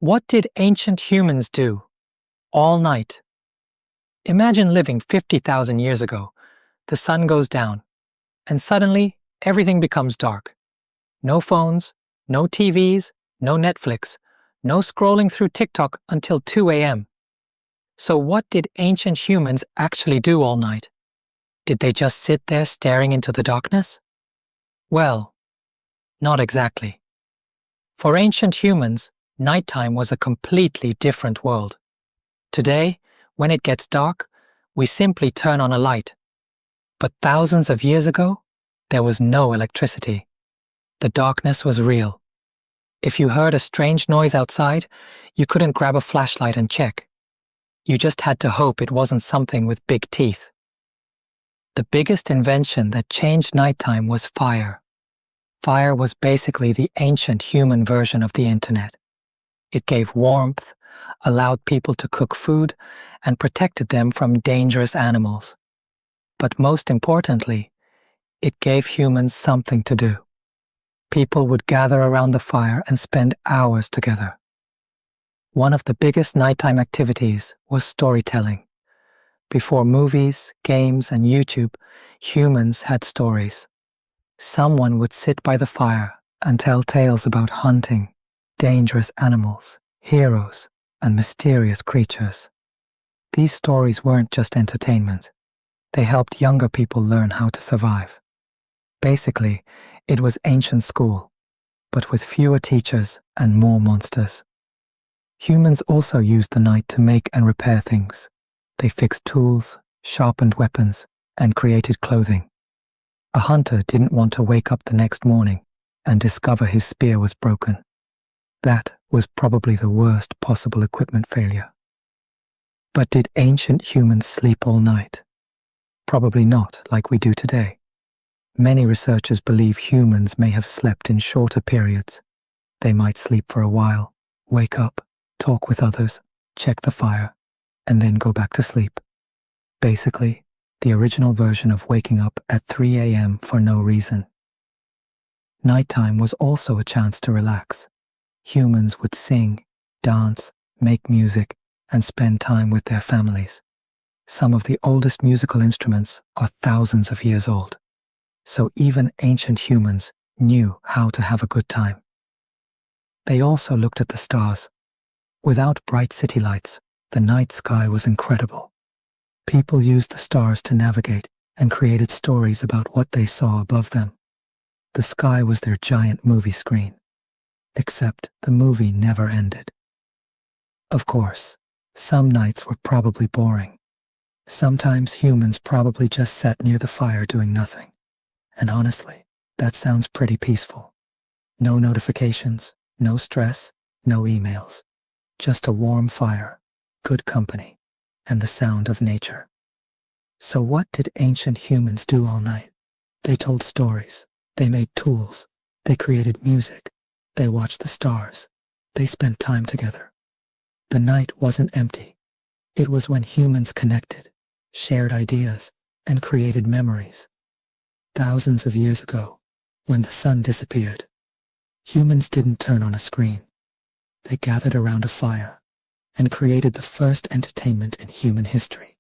What did ancient humans do all night? Imagine living 50,000 years ago. The sun goes down, and suddenly everything becomes dark. No phones, no TVs, no Netflix, no scrolling through TikTok until 2 a.m. So what did ancient humans actually do all night? Did they just sit there staring into the darkness? Well, not exactly. For ancient humans, nighttime was a completely different world. Today, when it gets dark, we simply turn on a light. But thousands of years ago, there was no electricity. The darkness was real. If you heard a strange noise outside, you couldn't grab a flashlight and check. You just had to hope it wasn't something with big teeth. The biggest invention that changed nighttime was fire. Fire was basically the ancient human version of the internet. It gave warmth, allowed people to cook food, and protected them from dangerous animals. But most importantly, it gave humans something to do. People would gather around the fire and spend hours together. One of the biggest nighttime activities was storytelling. Before movies, games, and YouTube, humans had stories. Someone would sit by the fire and tell tales about hunting, dangerous animals, heroes, and mysterious creatures. These stories weren't just entertainment. They helped younger people learn how to survive. Basically, it was ancient school, but with fewer teachers and more monsters. Humans also used the night to make and repair things. They fixed tools, sharpened weapons, and created clothing. A hunter didn't want to wake up the next morning and discover his spear was broken. That was probably the worst possible equipment failure. But did ancient humans sleep all night? Probably not like we do today. Many researchers believe humans may have slept in shorter periods. They might sleep for a while, wake up, talk with others, check the fire, and then go back to sleep. Basically, the original version of waking up at 3 a.m. for no reason. Nighttime was also a chance to relax. Humans would sing, dance, make music, and spend time with their families. Some of the oldest musical instruments are thousands of years old. So even ancient humans knew how to have a good time. They also looked at the stars. Without bright city lights, the night sky was incredible. People used the stars to navigate and created stories about what they saw above them. The sky was their giant movie screen. Except the movie never ended. Of course, some nights were probably boring. Sometimes humans probably just sat near the fire doing nothing. And honestly, that sounds pretty peaceful. No notifications, no stress, no emails. Just a warm fire, good company, and the sound of nature. So what did ancient humans do all night? They told stories, they made tools, they created music, they watched the stars, they spent time together. The night wasn't empty. It was when humans connected, shared ideas, and created memories. Thousands of years ago, when the sun disappeared, humans didn't turn on a screen. They gathered around a fire and created the first entertainment in human history.